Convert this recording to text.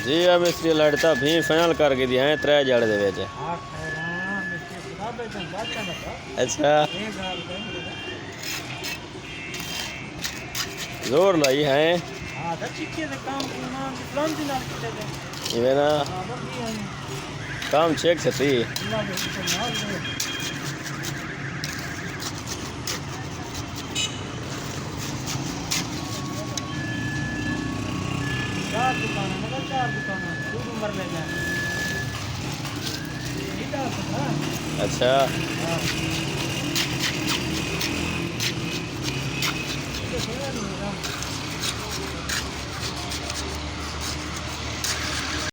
जी आ मिस्त्री लड़ता भी फाइनल करके दिया है 3 जड़ दे विच। अच्छा जोर लाई है इवे ना काम चेक छती अच्छा